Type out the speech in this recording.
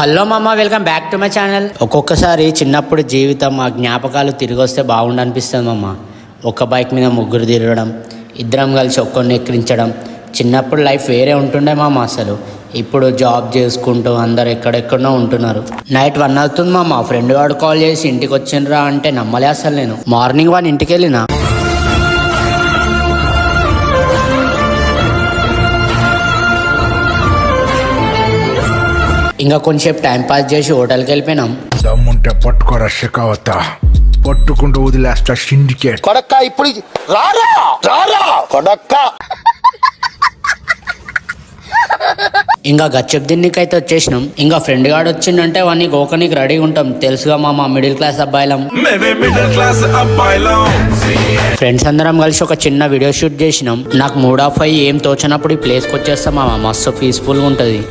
Hello మామ, welcome back to my channel. ఒక్కొక్కసారి చిన్నప్పుడు జీవితం ఆ జ్ఞాపకాలు తిరిగి వస్తే బాగుండనిపిస్తుంది మామ. ఒక బైక్ మీద ముగ్గురు తిరగడం, ఇద్దరం కలిసి ఒక్కరిని ఎక్కిరించడం. చిన్నప్పుడు లైఫ్ వేరే ఉంటుండే మామ. అసలు ఇప్పుడు జాబ్ చేసుకుంటూ అందరు ఎక్కడెక్కడో ఉంటున్నారు. నైట్ 1 అవుతుంది మామ. ఫ్రెండ్ వాడు కాల్ చేసి ఇంటికి వచ్చిండ్రా అంటే నమ్మలే అసలు. నేను మార్నింగ్ వాడిని ఇంటికి వెళ్ళినా. ఇంకా కొంచెంసేపు టైం పాస్ చేసి హోటల్కి వెళ్ళిపోయినాం. దమ్ముంటే పట్టుకోరా షెకావత, పట్టుకుంటూ వదిలేస్తా సిండికేట్ కొడక్క. ఇప్పుడు రారా రారా కొడక్క. ఇంకా గచ్చప్ దిన్నికైతే వచ్చేసినాం. ఇంకా ఫ్రెండ్ గాడు వచ్చిందంటే వాడిని గోకనికి రెడీగా ఉంటాం. తెలుసుగా మామ, మిడిల్ క్లాస్ అబ్బాయిలం. ఫ్రెండ్స్ అందరం కలిసి ఒక చిన్న వీడియో షూట్ చేసినాం. నాకు మూడ్ ఆఫ్ అయ్యి ఏం తోచినప్పుడు ఈ ప్లేస్కి వచ్చేస్తాం మామ. మస్తు పీస్ఫుల్గా ఉంటుంది.